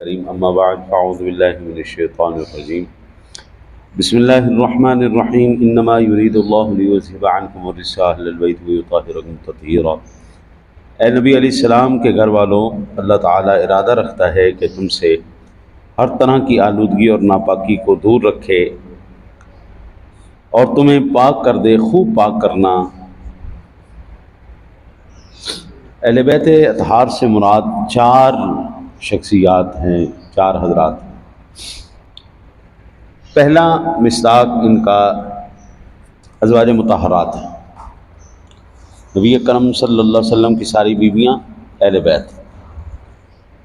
الكريم اما بعد فاعوذ بالله من الشيطان الرجيم بسم الله الرحمن الرحيم انما يريد الله ليذهب عنكم الرجس اهل البيت ويطهركم تطهيرا۔ اے نبی علیہ السلام کے گھر والوں، اللہ تعالیٰ ارادہ رکھتا ہے کہ تم سے ہر طرح کی آلودگی اور ناپاکی کو دور رکھے اور تمہیں پاک کر دے، خوب پاک کرنا۔ اہل بیت اطہار سے مراد چار شخصیات ہیں، چار حضرات ہیں۔ پہلا مصداق ان کا ازواج مطہرات ہیں، نبی اکرم صلی اللہ علیہ وسلم کی ساری بیویاں اہل بیت۔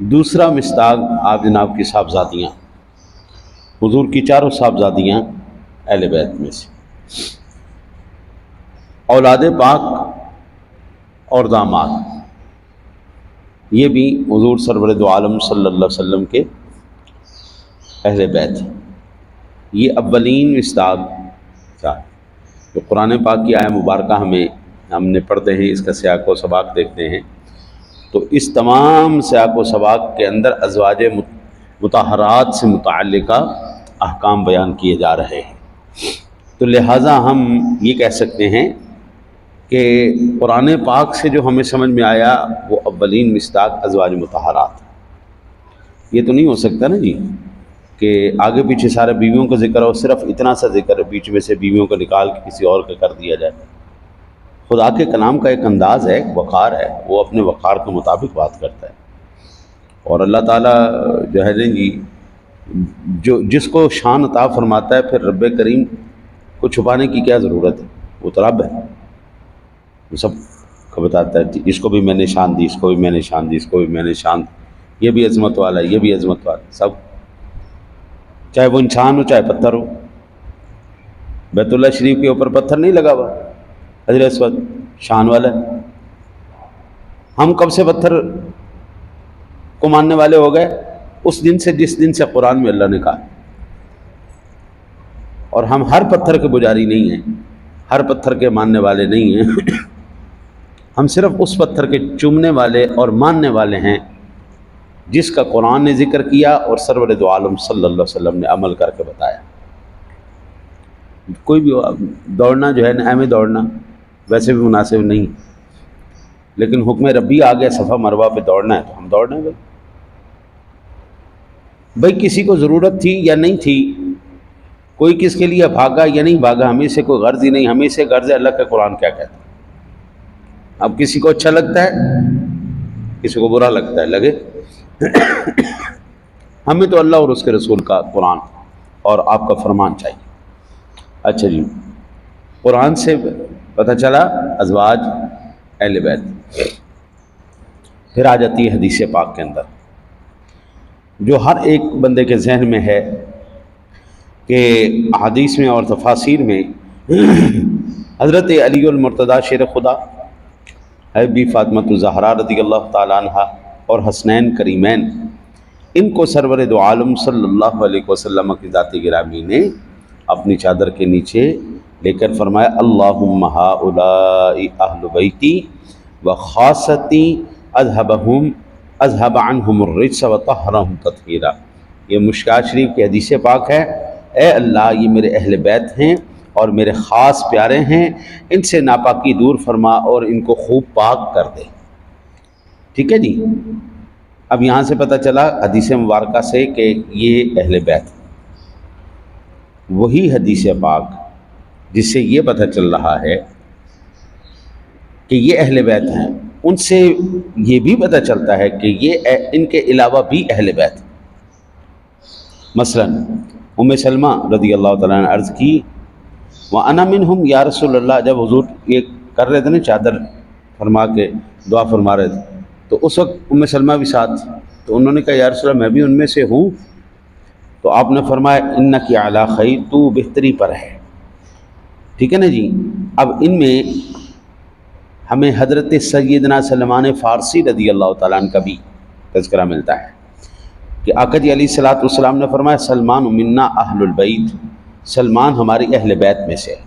دوسرا مصداق آپ جناب کی صاحبزادیاں، حضور کی چاروں صاحبزادیاں اہل بیت میں سے۔ اولاد پاک اور داماد، یہ بھی حضور سرور دو عالم صلی اللہ علیہ وسلم کے اہل بیت ہیں۔ یہ اولین مصداق تھا جو قرآن پاک کی آیہ مبارکہ ہم نے پڑھتے ہیں، اس کا سیاق و سباق دیکھتے ہیں تو اس تمام سیاق و سباق کے اندر ازواج مطہرات سے متعلقہ احکام بیان کیے جا رہے ہیں۔ تو لہٰذا ہم یہ کہہ سکتے ہیں کہ قرآن پاک سے جو ہمیں سمجھ میں آیا وہ اولین مصداق ازواج مطہرات۔ یہ تو نہیں ہو سکتا نا جی کہ آگے پیچھے سارے بیویوں کا ذکر ہو، صرف اتنا سا ذکر بیچ میں سے بیویوں کو نکال کے کسی اور کا کر دیا جائے۔ خدا کے کلام کا ایک انداز ہے، ایک وقار ہے، وہ اپنے وقار کے مطابق بات کرتا ہے۔ اور اللہ تعالیٰ جو ہے جی جو جس کو شان عطا فرماتا ہے، پھر رب کریم کو چھپانے کی کیا ضرورت ہے، وہ تو رب ہے، وہ سب کو بتاتا ہے۔ اس کو بھی میں نے شان دی، اس کو بھی میں نے شان دی، اس کو بھی میں نے شان دی، یہ بھی عظمت والا ہے، یہ بھی عظمت والا ہے، سب، چاہے وہ انسان ہو چاہے پتھر ہو۔ بیت اللہ شریف کے اوپر پتھر نہیں لگا ہوا، حجر اسود شان والا ہے۔ ہم کب سے پتھر کو ماننے والے ہو گئے؟ اس دن سے جس دن سے قرآن میں اللہ نے کہا۔ اور ہم ہر پتھر کے پجاری نہیں ہیں، ہر پتھر کے ماننے والے نہیں ہیں، ہم صرف اس پتھر کے چومنے والے اور ماننے والے ہیں جس کا قرآن نے ذکر کیا اور سرور دو عالم صلی اللہ علیہ وسلم نے عمل کر کے بتایا۔ کوئی بھی دوڑنا جو ہے نا، ایویں دوڑنا ویسے بھی مناسب نہیں، لیکن حکم ربی آ گیا صفا مروہ پہ دوڑنا ہے تو ہم دوڑ رہے ہیں۔ بھائی کسی کو ضرورت تھی یا نہیں تھی، کوئی کس کے لیے بھاگا یا نہیں بھاگا، ہمیں سے کوئی غرض ہی نہیں، ہمیں سے غرض ہے اللہ کا قرآن کیا کہتا ہے۔ اب کسی کو اچھا لگتا ہے، کسی کو برا لگتا ہے، لگے ہمیں تو اللہ اور اس کے رسول کا قرآن اور آپ کا فرمان چاہیے۔ اچھا جی، قرآن سے پتہ چلا ازواج اہل بیت۔ پھر آ جاتی ہے حدیث پاک کے اندر جو ہر ایک بندے کے ذہن میں ہے کہ حدیث میں اور تفاسیر میں حضرت علی المرتضیٰ شیر خدا، بی فاطمۃ الزہرا رضی اللہ تعالیٰ عنہ اور حسنین کریمین، ان کو سرور دو عالم صلی اللہ علیہ وسلم کی ذات گرامی نے اپنی چادر کے نیچے لے کر فرمایا اللہم ہؤلاء اہل بیتی وخاصتی اذهب عنہم الرجس وطہرہم تطہیرا۔ یہ مشکوٰۃ شریف کی حدیث پاک ہے، اے اللہ یہ میرے اہل بیت ہیں اور میرے خاص پیارے ہیں، ان سے ناپاکی دور فرما اور ان کو خوب پاک کر دے۔ ٹھیک ہے جی، اب یہاں سے پتہ چلا حدیث مبارکہ سے کہ یہ اہل بیت، وہی حدیث پاک جس سے یہ پتہ چل رہا ہے کہ یہ اہل بیت ہیں، ان سے یہ بھی پتہ چلتا ہے کہ یہ ان کے علاوہ بھی اہل بیت۔ مثلا ام سلمہ رضی اللہ تعالیٰ نے عرض کی وَأَنَا مِنْهُمْ یا رسول اللہ، جب حضور یہ کر رہے تھے نا چادر فرما کے دعا فرما رہے تھے تو اس وقت ام سلمہ بھی ساتھ تھی، تو انہوں نے کہا یا رسول اللہ میں بھی ان میں سے ہوں، تو آپ نے فرمایا اِنَّكِ عَلَىٰ خَيْرٍ، تو بہتری پر ہے۔ ٹھیک ہے نا جی، اب ان میں ہمیں حضرت سیدنا سلمان فارسی رضی اللہ تعالیٰ عنہ کا بھی تذکرہ ملتا ہے کہ آقا جی علیہ الصلوۃ والسلام نے فرمایا سلمان منا اہل البیت، سلمان ہماری اہل بیت میں سے ہے۔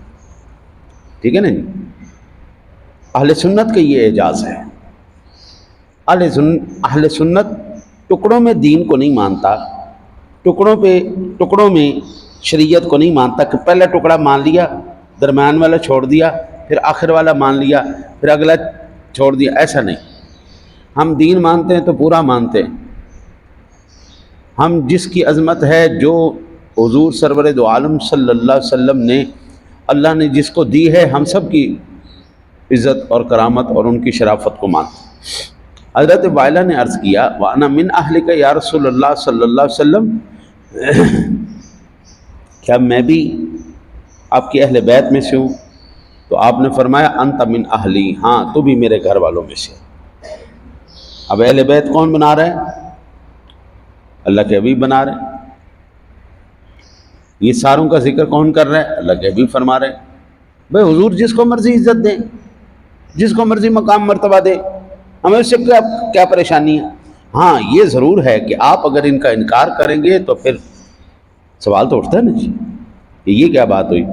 ٹھیک ہے نا جی، اہل سنت کا یہ اعجاز ہے۔ اہل سنت ٹکڑوں میں دین کو نہیں مانتا، ٹکڑوں میں شریعت کو نہیں مانتا کہ پہلا ٹکڑا مان لیا، درمیان والا چھوڑ دیا، پھر آخر والا مان لیا، پھر اگلا چھوڑ دیا، ایسا نہیں۔ ہم دین مانتے ہیں تو پورا مانتے ہیں۔ ہم جس کی عظمت ہے، جو حضور سرور دو عالم صلی اللہ علیہ وسلم نے، اللہ نے جس کو دی ہے، ہم سب کی عزت اور کرامت اور ان کی شرافت کو مانتے ہیں۔ حضرت وائلہ نے عرض کیا وَأَنَا مِنْ أَهْلِكَ یا رسول اللہ صلی اللہ علیہ وسلم، کیا میں بھی آپ کی اہل بیت میں سے ہوں؟ تو آپ نے فرمایا انت من اہلی، ہاں تو بھی میرے گھر والوں میں سے۔ اب اہل بیت کون بنا رہا ہے؟ اللہ کے حبیب بنا رہے ہیں۔ یہ ساروں کا ذکر کون کر رہا ہے؟ اللہ کے حبیب فرما رہے ہیں۔ بھائی حضور جس کو مرضی عزت دیں، جس کو مرضی مقام مرتبہ دیں، ہمیں اس سے کیا پریشانی ہے؟ ہاں یہ ضرور ہے کہ آپ اگر ان کا انکار کریں گے تو پھر سوال تو اٹھتا ہے نا جی، یہ کیا بات ہوئی؟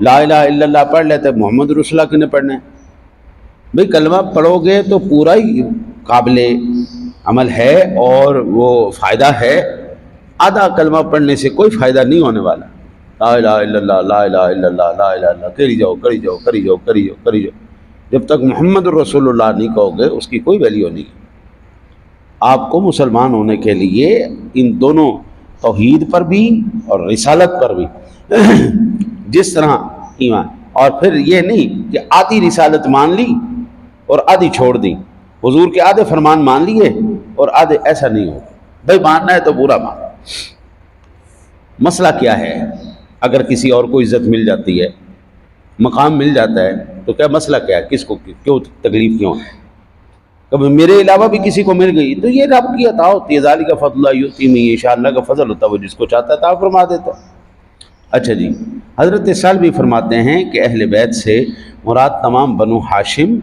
لا الہ الا اللہ پڑھ لیتے، محمد رسول اللہ کنے پڑھنے؟ بھئی کلمہ پڑھو گے تو پورا ہی قابل عمل ہے اور وہ فائدہ ہے، آدھا کلمہ پڑھنے سے کوئی فائدہ نہیں ہونے والا۔ لا الہ الا اللہ، لا الہ الا اللہ، لا الہ الا اللہ کری جاؤ کری جاؤ کری جاؤ کری جاؤ کری جاؤ، جب تک محمد رسول اللہ نہیں کہو گے اس کی کوئی ویلیو نہیں۔ آپ کو مسلمان ہونے کے لیے ان دونوں توحید پر بھی اور رسالت پر بھی جس طرح ایمان، اور پھر یہ نہیں کہ آدھی رسالت مان لی اور آدھی چھوڑ دی، حضور کے آدھے فرمان مان لیے اور آدھے، ایسا نہیں ہو۔ بھائی ماننا ہے تو پورا مان۔ مسئلہ کیا ہے؟ اگر کسی اور کو عزت مل جاتی ہے، مقام مل جاتا ہے، تو کیا مسئلہ کیا ہے؟ کس کو کیوں تکلیف کیوں ہے؟ کبھی میرے علاوہ بھی کسی کو مل گئی تو یہ رب کی عطا ہوتی ہے، ذالک فضل اللہ یؤتی من یشاء، اللہ کا فضل ہوتا ہے، وہ جس کو چاہتا ہے عطا فرما دیتا ہے۔ اچھا جی، حضرت سال بھی فرماتے ہیں کہ اہل بیت سے مراد تمام بنو ہاشم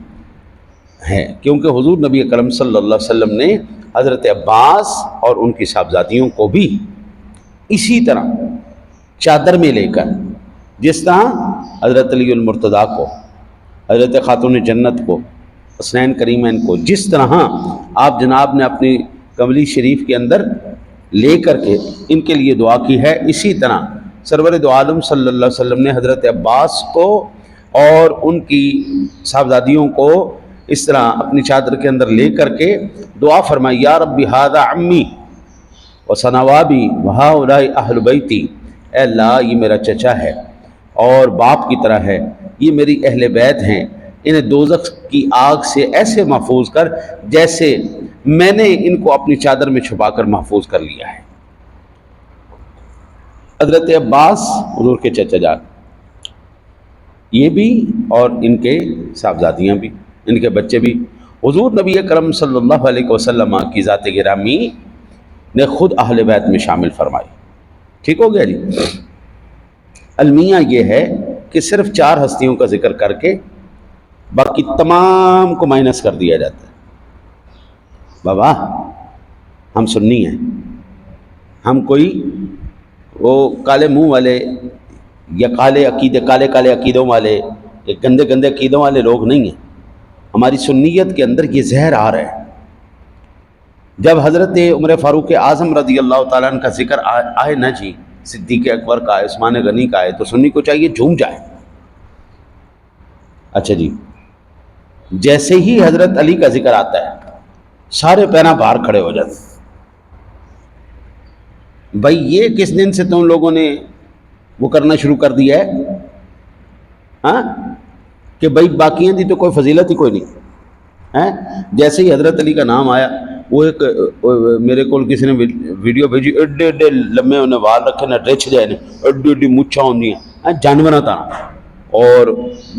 ہے، کیونکہ حضور نبی کرم صلی اللہ علیہ وسلم نے حضرت عباس اور ان کی صاحبزادیوں کو بھی اسی طرح چادر میں لے کر، جس طرح حضرت علی المرتضیٰ کو، حضرت خاتون جنت کو، حسنین کریمین کو، جس طرح آپ جناب نے اپنی کملی شریف کے اندر لے کر کے ان کے لیے دعا کی ہے، اسی طرح سرور دو عالم صلی اللہ علیہ وسلم نے حضرت عباس کو اور ان کی صاحبزادیوں کو اس طرح اپنی چادر کے اندر لے کر کے دعا فرمائی، یا ربی ھذا عمی وثنوابی وہؤلاء اہل بیتی، اے اللہ یہ میرا چچا ہے اور باپ کی طرح ہے، یہ میری اہل بیت ہیں، انہیں دوزخ کی آگ سے ایسے محفوظ کر جیسے میں نے ان کو اپنی چادر میں چھپا کر محفوظ کر لیا ہے۔ حضرت عباس حضور کے چچا جان، یہ بھی اور ان کے صاحبزادیاں بھی، ان کے بچے بھی، حضور نبی کرم صلی اللہ علیہ وسلم کی ذات گرامی نے خود اہل بیت میں شامل فرمائی۔ ٹھیک ہو گیا جی؟ المیہ یہ ہے کہ صرف 4 ہستیوں کا ذکر کر کے باقی تمام کو مائنس کر دیا جاتا ہے۔ بابا ہم سنی ہیں، ہم کوئی وہ کالے منہ والے یا کالے عقیدوں والے یا گندے عقیدوں والے لوگ نہیں ہیں۔ ہماری سنیت کے اندر یہ زہر آ رہا ہے۔ جب حضرت عمر فاروق اعظم رضی اللہ تعالیٰ عنہ کا ذکر آئے نا جی، صدیق اکبر کا، عثمان غنی کا آئے، تو سنی کو چاہیے جھوم جائے۔ اچھا جی، جیسے ہی حضرت علی کا ذکر آتا ہے سارے پیرا باہر کھڑے ہو جاتے ہیں۔ بھائی یہ کس دن سے تم لوگوں نے وہ کرنا شروع کر دیا ہے ہاں کہ بھائی باقیاں دی تو کوئی فضیلت ہی کوئی نہیں۔ جیسے ہی حضرت علی کا نام آیا، وہ ایک میرے کو کسی نے ویڈیو بھیجی، ایڈے ایڈے لمے انہیں وال رکھے نہ رچ جائے نے، ایڈی ایڈی مچھاں ہوندی ہیں جانوراں طرح، اور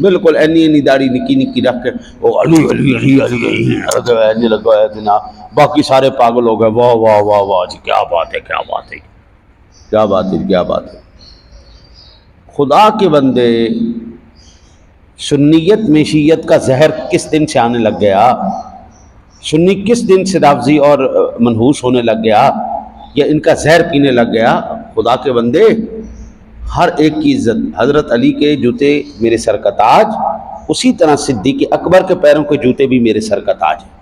بالکل اینی داڑھی نکی نکی رکھ کے وہ علی علی علی علی علی لگا ہے جناب، باقی سارے پاگل ہو گئے، واہ واہ واہ واہ جی، کیا بات ہے کیا بات ہے کیا بات ہے کیا بات ہے۔ خدا کے بندے، سنیت میں شیعت کا زہر کس دن سے آنے لگ گیا؟ سنی کس دن سے رافضی اور منحوس ہونے لگ گیا یا ان کا زہر پینے لگ گیا؟ خدا کے بندے، ہر ایک کی عزت، حضرت علی کے جوتے میرے سر کا تاج، اسی طرح صدیق اکبر کے پیروں کے جوتے بھی میرے سر کا تاج ہیں۔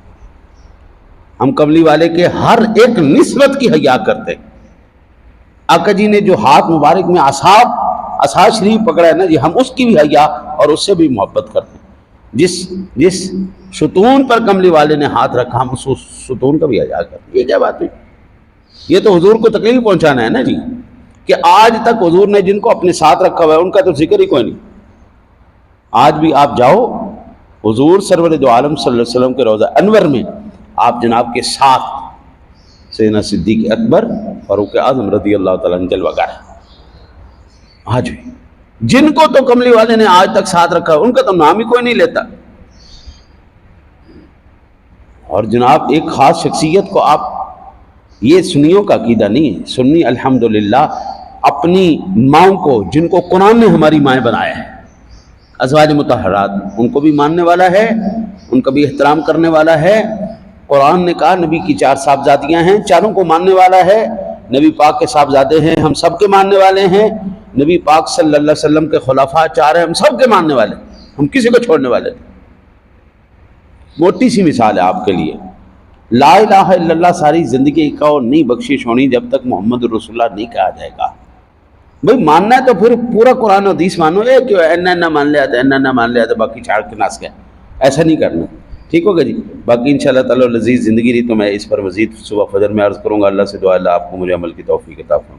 ہم کملی والے کے ہر ایک نسبت کی حیا کرتے. آقا جی نے جو ہاتھ مبارک میں عصا شریف پکڑا ہے نا جی، ہم اس کی بھی حیا اور اس سے بھی محبت کرتے ہیں. جس ستون پر کملی والے نے ہاتھ رکھا ہم اس ستون کا بھی حیا کرتے ہیں. یہ کیا بات ہوئی؟ یہ تو حضور کو تکلیف پہنچانا ہے نا جی، کہ آج تک حضور نے جن کو اپنے ساتھ رکھا ہوا ہے ان کا تو ذکر ہی کوئی نہیں. آج بھی آپ جاؤ حضور سرور دو عالم صلی اللہ علیہ وسلم کے روضہ انور میں، آپ جناب کے ساتھ سیدنا صدیق اکبر فاروق اعظم رضی اللہ تعالیٰ عنہ جلوہ گر. آج بھی جن کو تو کملی والے نے آج تک ساتھ رکھا ان کا تو نام ہی کوئی نہیں لیتا. اور جناب ایک خاص شخصیت کو آپ، یہ سنیوں کا عقیدہ نہیں ہے، سنی الحمدللہ اپنی ماؤں کو، جن کو قرآن نے ہماری مائیں بنایا ہے، ازواج مطہرات، ان کو بھی ماننے والا ہے، ان کا بھی احترام کرنے والا ہے. قرآن نے کہا نبی کی 4 صاحبزادیاں ہیں، چاروں کو ماننے والا ہے. نبی پاک کے صاحبزادے ہیں، ہم سب کے ماننے والے ہیں. نبی پاک صلی اللہ علیہ وسلم کے خلفاء 4 ہیں، ہم سب کے ماننے والے ہیں، ہم کسی کو چھوڑنے والے نہیں. موٹی سی مثال ہے آپ کے لیے، لا الہ الا اللہ ساری زندگی کا اور نہیں بخشش ہونی جب تک محمد رسول اللہ نہیں کہا جائے گا. بھئی ماننا ہے تو پھر پورا قرآن و حدیث مانو. کیوں اینا مان لیا تھا، اینا مان لیا تھا، باقی چھاڑ کے ناس گیا، ایسا نہیں کرنا. ٹھیک ہوگا جی. باقی انشاءاللہ تعالی لذیذ زندگی رہی تو میں اس پر مزید صبح فجر میں عرض کروں گا. اللہ سے دعا اللہ آپ کو مجھے عمل کی توفیق عطا فرمائے.